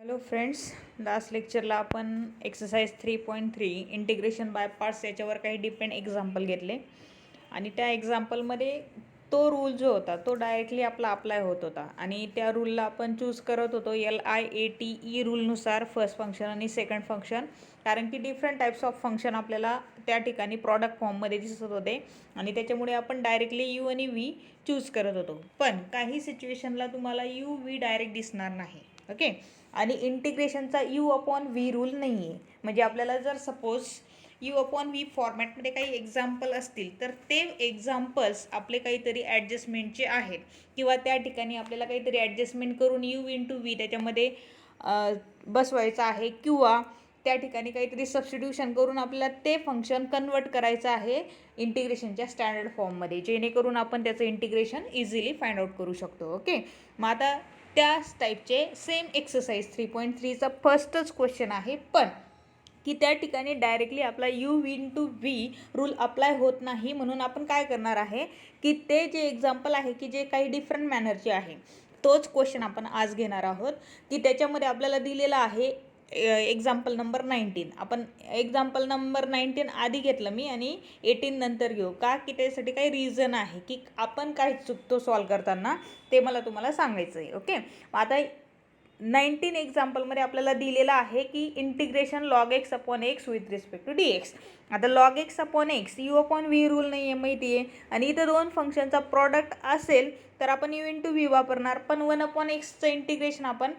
Hello friends, last लेक्चरला आपण exercise 3.3 integration by parts याच्यावर काही डिपेंड एक्झाम्पल घेतले आणि त्या एक्झाम्पलमध्ये तो रूल जो होता तो डायरेक्टली आपला अप्लाय होत होता आणि त्या रूलला आपण चूज करत होतो LIATE रूलनुसार फर्स्ट फंक्शन आणि सेकंड फंक्शन, कारण की डिफरंट टाईप्स ऑफ फंक्शन आपल्याला त्या ठिकाणी प्रॉडक्ट फॉर्ममध्ये दिसत होते आणि त्याच्यामुळे आपण डायरेक्टली यू आणि व्ही चूज करत होतो. पण काही सिच्युएशनला तुम्हाला यू व्ही डायरेक्ट दिसणार नाही. ओके, आणि इंटिग्रेशनचा यू अपॉन व्ही रूल नाही आहे. म्हणजे आपल्याला जर सपोज यू अपॉन व्ही फॉर्मॅटमध्ये काही एक्झाम्पल असतील तर ते एक्झाम्पल्स आपले काहीतरी ॲडजस्टमेंटचे आहेत किंवा त्या ठिकाणी आपल्याला काहीतरी ॲडजस्टमेंट करून यू इंटू व्ही त्याच्यामध्ये बसवायचं आहे किंवा त्या ठिकाणी काहीतरी सबस्टिट्यूशन करून आपल्याला ते फंक्शन कन्वर्ट करायचं आहे इंटिग्रेशनच्या स्टँडर्ड फॉर्ममध्ये, जेणेकरून आपण त्याचं इंटिग्रेशन इझिली फाइंड आउट करू शकतो. ओके, मग आता त्याच टाईपचे सेम एक्सरसाइज 3.3चा फर्स्टच क्वेश्चन आहे, पण की त्या ठिकाणी डायरेक्टली आपला you into V rule apply होत नाही. म्हणून आपण काय करणार आहे की ते जे एक्झाम्पल आहे की जे काही डिफरंट मॅनरचे आहे तोच क्वेश्चन आपण आज घेणार आहोत. की त्याच्यामध्ये आपल्याला दिलेला आहे एक्झाम्पल नंबर 19. आपण एक्झाम्पल नंबर 19 आधी घेतलं मी आणि 18 नंतर घेऊ का, की त्यासाठी काही रिझन आहे की आपण काय चुकतो सॉल्व करताना ते मला तुम्हाला सांगायचं आहे. ओके, आता 19 एक्झाम्पलमध्ये आपल्याला दिलेलं आहे की integration log x upon x with respect to D x. आता log x upon x u upon v rule नाही आहे माहिती आहे, आणि इथं दोन फंक्शनचा प्रॉडक्ट असेल तर आपण यू इंटू व्ही वापरणार, पण 1 अपॉन एक्सचं इंटिग्रेशन आपण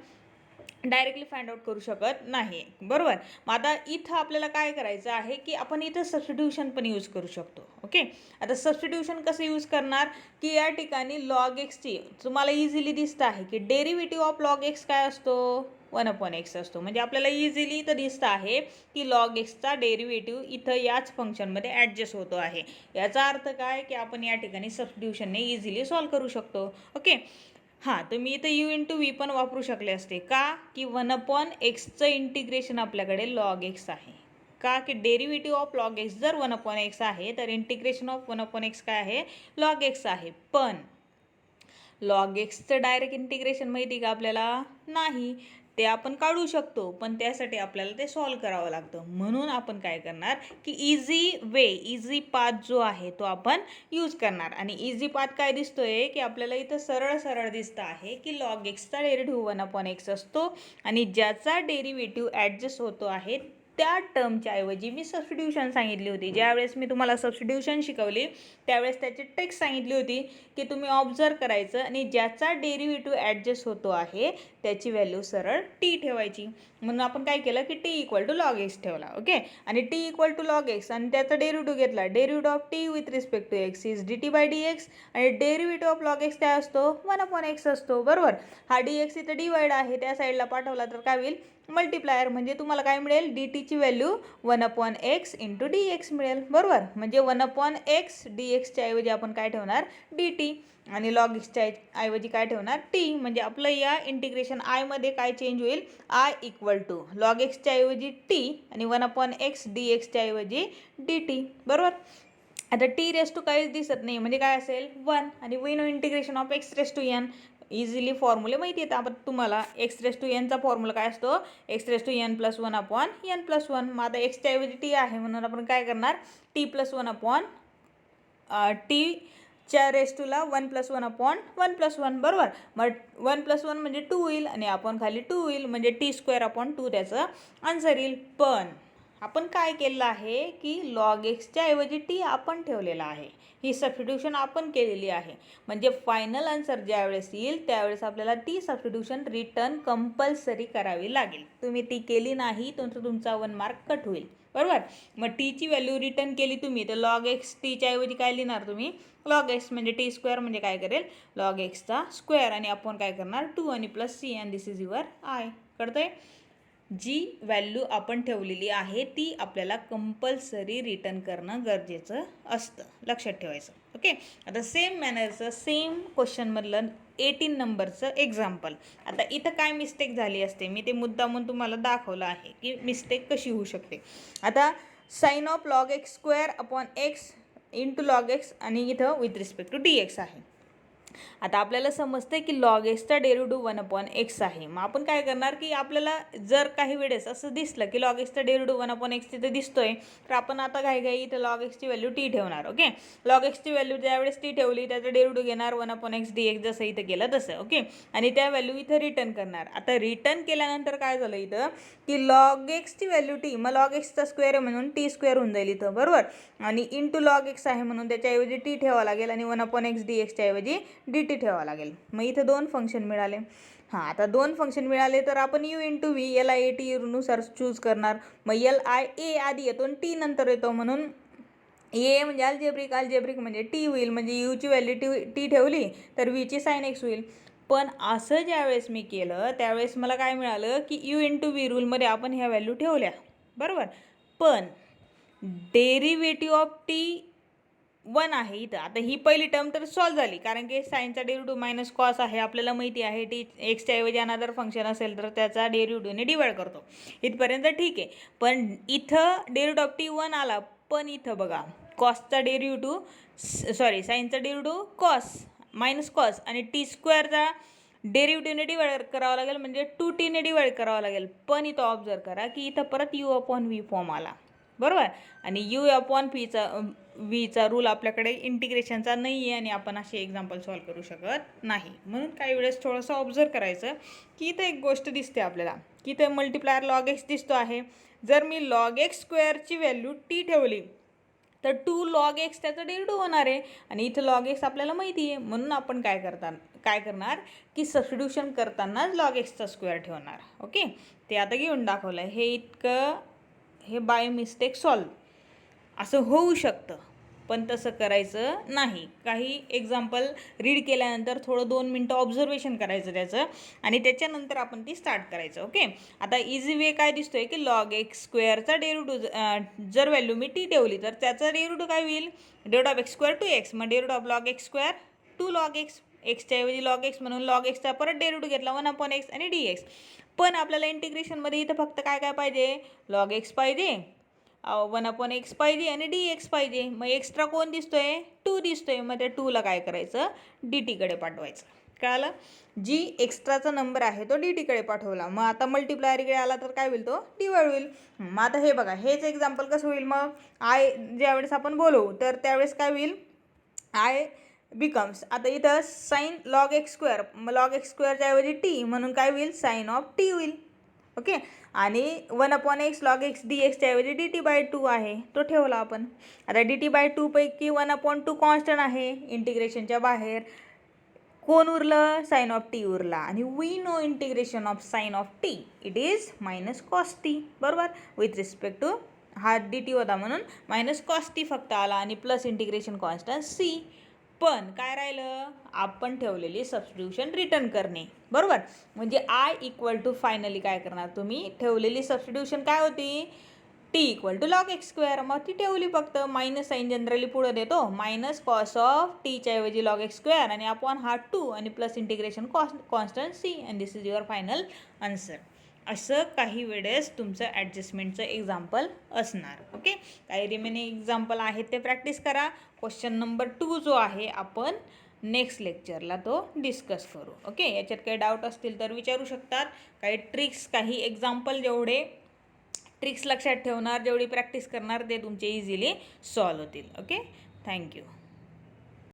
डायरेक्टली फाइंड आउट करू शकत नाही. बरोबर, मग आता इथं आपल्याला काय करायचं आहे की आपण इथं सबस्टिट्यूशन पण यूज करू शकतो. ओके, आता सबस्टिट्यूशन कसं यूज करणार की या ठिकाणी लॉग एक्सची तुम्हाला इझिली दिसतं आहे की डेरिव्हेटिव्ह ऑफ लॉग एक्स काय असतो, 1 अपॉन एक्स असतो. म्हणजे आपल्याला इझिली इथं दिसतं आहे की लॉग एक्सचा डेरिव्हेटिव्ह इथं याच फंक्शनमध्ये ॲडजस्ट होतो आहे. याचा अर्थ काय की आपण या ठिकाणी सबस्टिट्यूशनने इझिली सॉल्व करू शकतो. ओके, हां, तर मी इथं यू इंटू व्ही पण वापरू शकले असते का, की 1 अपॉन एक्सचं इंटिग्रेशन आपल्याकडे लॉग एक्स आहे. का, की डेरिव्हेटिव्ह ऑफ लॉग एक्स जर 1 अपॉन एक्स आहे तर इंटिग्रेशन ऑफ 1 अपॉन एक्स काय आहे, लॉग एक्स आहे. पण लॉग एक्सचं डायरेक्ट इंटिग्रेशन माहिती का आपल्याला नाही, ते आपण काढू शकतो पण त्यासाठी आपल्याला ते सॉल्व करावं लागतं. म्हणून आपण काय करणार की इझी पाथ जो आहे तो आपण यूज करणार. आणि इझी पाथ काय दिसतोय की आपल्याला इथं सरळ सरळ दिसतं आहे की लॉग एक्सचा डेरिव्हेटिव्ह 1 अपॉन एक्स असतो आणि ज्याचा डेरिव्हेटिव्ह ॲडजस्ट होतो आहे त्या टर्मच्या ऐवजी मी सबस्टिट्यूशन सांगितली होती. ज्यावेळेस मी तुम्हाला सबस्टिट्यूशन शिकवली त्यावेळेस त्याची ट्रिक सांगितली होती की तुम्ही ऑब्झर्व करायचं आणि ज्याचा डेरिव्हेटिव्ह ॲडजस्ट होतो आहे त्याची व्हॅल्यू सरळ टी ठेवायची. म्हणून आपण काय केलं की T equal to log X ठेवला. ओके, आणि T equal to log X आणि त्याचा डेरिव्हेटिव्ह घेतला. Derivative of T with respect to X is D T by D X आणि डेरिव्हेटिव्ह ऑफ लॉग एक्स काय असतो, 1 अपॉन एक्स असतो. बरोबर, हा डी एक्स इथं डिवाइड आहे त्या साईडला पाठवला तर काय होईल, मल्टिप्लायर. म्हणजे तुम्हाला काय मिळेल, डी टीची value 1 upon X into D x मिळेल. बरोबर, म्हणजे 1 अपॉन एक्स डी एक्सच्या ऐवजी आपण काय ठेवणार, डी टी, आणि लॉग एक्सच्या ऐवजी काय ठेवणार, टी. म्हणजे आपलं या इंटिग्रेशन आयमध्ये काय चेंज होईल, आय इक्वल टू लॉग एक्सच्या ऐवजी टी आणि 1 अपॉन एक्स डी एक्सच्या ऐवजी डी टी. बरोबर, आता टी रेस टू काहीच दिसत नाही म्हणजे काय असेल, 1. आणि we know integration of x raise to n, easily फॉर्म्युले माहिती आहेत आपण तुम्हाला. एक्स रेस टू एनचा फॉर्म्युला काय असतो, x raise to n plus 1 upon n plus 1. मग आता एक्सच्या ऐवजी टी आहे म्हणून आपण काय करणार, टी प्लस 1 अपॉन टीच्या रेस टूला 1 प्लस 1 अपॉन 1 प्लस 1. बरोबर, मग 1 प्लस 1 म्हणजे 2 होईल आणि आपण खाली 2 होईल म्हणजे टी स्क्वेअर अपॉन 2 त्याचं आन्सर येईल. पण आपण काय केलं आहे की लॉग एक्सच्या ऐवजी टी आपण ठेवलेला आहे, ही सबस्टिट्यूशन आपण केलेली आहे. म्हणजे फायनल आन्सर ज्यावेळेस येईल त्यावेळेस आपल्याला ती सबस्टिट्यूशन रिटर्न कंपल्सरी करावी लागेल. तुम्ही ती केली नाही तर तुमचा 1 मार्क कट होईल. बरोबर, मग टीची व्हॅल्यू रिटर्न केली तुम्ही तर लॉग एक्स टीच्या ऐवजी काय लिहिणार तुम्ही, लॉग एक्स म्हणजे टी स्क्वेअर म्हणजे काय करेल, लॉग एक्सचा स्क्वेअर, आणि आपण काय करणार 2 आणि plus C and this is your I. कळतंय, जी व्हॅल्यू आपण ठेवलेली आहे ती आपल्याला कंपल्सरी रिटर्न करणं गरजेचं असतं, लक्षात ठेवायचं. ओके, आता सेम मॅनरचं सेम क्वेश्चनमधलं 18 नंबरचं एक्झाम्पल. आता इथं काय मिस्टेक झाली असते मी ते मुद्दामून तुम्हाला दाखवलं आहे की मिस्टेक कशी होऊ शकते. आता sine of log X square upon X into log X आणि इथं with respect to D X आहे. आता आपल्याला समजते की लॉग एक्सचा डेरिव्हेटिव्ह 1/x आहे. मग आपण काय करणार की आपल्याला जर काही वेळेस असं दिसलं की लॉग एक्सचा डेरिव्हेटिव्ह 1/x तिथे दिसतोय, तर आपण आता घाई इथं लॉग एक्सची व्हॅल्यू टी ठेवणार. ओके, लॉग एक्सची व्हॅल्यू ज्यावेळेस टी ठेवली त्याचा डेरिव्हेटिव्ह घेणार 1/x dx, जसं इथं केलं तसं. ओके, आणि त्या व्हॅल्यू इथं रिटर्न करणार. आता रिटर्न केल्यानंतर काय झालं इथं की लॉग एक्सची व्हॅल्यू टी, मग लॉग एक्सचा स्क्वेअर आहे म्हणून टी स्क्वेअर होऊन जाईल इथं, बरोबर. आणि इंटू लॉग एक्स आहे म्हणून त्याच्याऐवजी टी ठेवावं लागेल आणि 1/x dxच्या ऐवजी dt ठेवावं लागेल. मग इथे 2 फंक्शन मिळाले. हां, आता 2 फंक्शन मिळाले तर आपण u into V L I A T नुसार चूज करणार. मग एल आय ए आधी येतो आणि टी नंतर येतो, म्हणून ए म्हणजे अल्जेब्रिक म्हणजे टी होईल. म्हणजे यूची व्हॅल्यू टी ठेवली तर व्हीची साइन एक्स होईल. पण असं ज्यावेळेस मी केलं त्यावेळेस मला काय मिळालं की यू इंटू व्ही रूलमध्ये आपण ह्या व्हॅल्यू ठेवल्या, बरोबर. पण डेरिव्हेटिव्ह ऑफ टी 1 आहे इथं. आता ही पहिली टर्म तर सॉल्व झाली, कारण की साईनचा डेरिव्हेटिव्ह मायनस कॉस आहे, आपल्याला माहिती आहे. टी एक्सच्या ऐवजी अनादर फंक्शन असेल तर त्याचा डेरिव्हेटिव्हने डिवाइड करतो. इथपर्यंत ठीक आहे. पण इथं डेरिव्हेटिव्ह ऑफ टी 1 आला, पण इथं बघा कॉसचा डेरिव्हेटिव्ह साईनचा डेरिव्हेटिव्ह कॉस मायनस कॉस आणि टी स्क्वेअरचा डेरिव्हेटिव्हने डिवाइड करावं लागेल, म्हणजे 2t ने डिवाइड करावं लागेल. पण इथं ऑब्झर्व करा की इथं परत यू अपॉन व्ही फॉर्म आला, बरोबर. आणि यू अपॉन व्हीचा रूल आपल्याकडे इंटिग्रेशनचा नाही आहे आणि आपण असे एक्झाम्पल सॉल्व करू शकत नाही. म्हणून काही वेळेस थोडंसं ऑब्झर्व करायचं की इथं एक गोष्ट दिसते आपल्याला की इथं मल्टिप्लायर लॉग एक्स दिसतो आहे. जर मी लॉग एक्स स्क्वेअरची व्हॅल्यू टी ठेवली तर 2 लॉग एक्स त्याचं डेरिव्हेटिव्ह होणार आहे, आणि इथं लॉग एक्स आपल्याला माहिती आहे. म्हणून आपण काय करणार की सबस्टिट्यूशन करतानाच लॉग एक्सचा स्क्वेअर ठेवणार. ओके, ते आता घेऊन दाखवलं आहे. हे बाय मिस्टेक सॉल्व असं होऊ शकतं, पण तसं करायचं नाही. काही एक्झाम्पल रीड केल्यानंतर थोडं 2 मिनटं ऑब्झर्वेशन करायचं त्याचं, आणि त्याच्यानंतर आपण ती स्टार्ट करायचं. ओके, आता इझी वे काय दिसतोय की लॉग एक्स स्क्वेअरचा डेरिव्हेटिव्ह जर व्हॅल्यू मी टी ठेवली तर त्याचा डेरिव्हेटिव्ह काय होईल, derivative of x square 2x. मग derivative of log X square 2 log x, एक्सच्या ऐवजी लॉग एक्स म्हणून लॉग एक्सचा परत डेरिव्हेटिव्ह घेतला 1/x आणि dx. पण आपल्याला इंटिग्रेशनमध्ये इथं फक्त काय पाहिजे, लॉग एक्स पाहिजे, 1/x पाहिजे आणि dx पाहिजे. मग एक्स्ट्रा कोण दिसतोय, 2 दिसतोय. मग त्या 2ला काय करायचं, dt कडे पाठवायचं. कळालं, जी एक्स्ट्राचा नंबर आहे तो dt कडे पाठवला. मग आता मल्टिप्लायर इकडे आला तर काय होईल, तो डिवाइड होईल. मग आता हे बघा, हेच एक्झाम्पल कसं होईल, मग आय ज्यावेळेस आपण बोलवू तर त्यावेळेस काय होईल, आय बिकम्स, आता इथं साईन लॉग एक्स स्क्वेअर, मग लॉग एक्स स्क्वेअरच्या ऐवजी टी म्हणून काय होईल, साईन ऑफ टी होईल. ओके, आणि 1/x लॉग एक्स डी एक्सच्या ऐवजी dt/2 आहे, तो ठेवला आपण. आता dt/2 पैकी 1/2 कॉन्स्टंट आहे, इंटिग्रेशनच्या बाहेर कोण उरलं, साईन ऑफ टी उरला. आणि we know integration of sine of T it is minus cos T, बरोबर. विथ रिस्पेक्ट टू हा dt होता म्हणून मायनस कॉस टी फक्त आला, आणि प्लस इंटिग्रेशन कॉन्स्टंट सी. पण काय राहिलं, आपण ठेवलेली सबस्टिट्यूशन रिटर्न करणे, बरोबर. म्हणजे आय इक्वल टू फायनली काय करणार तुम्ही, ठेवलेली सबस्टिट्यूशन काय होती, T equal to log X square. मग ती ठेवली, फक्त मायनस साईन जनरली पुढे देतो, मायनस कॉस ऑफ टीच्या ऐवजी लॉग एक्स स्क्वेअर आणि अपॉन हा 2 आणि plus integration constant C, and this is your final answer. असं काही वेळेस तुमचं ॲडजस्टमेंटचं एक्झाम्पल असणार. ओके, काही रिमेनिंग एक्झाम्पल आहेत ते प्रॅक्टिस करा. क्वेश्चन नंबर 2 जो आहे आपण नेक्स्ट लेक्चरला तो डिस्कस करू. ओके, याच्यात काही डाऊट असतील तर विचारू शकतात. काही ट्रिक्स, काही एक्झाम्पल, जेवढे ट्रिक्स लक्षात ठेवणार, जेवढी प्रॅक्टिस करणार ते तुमचे इझिली सॉल्व होतील. Okay, thank you.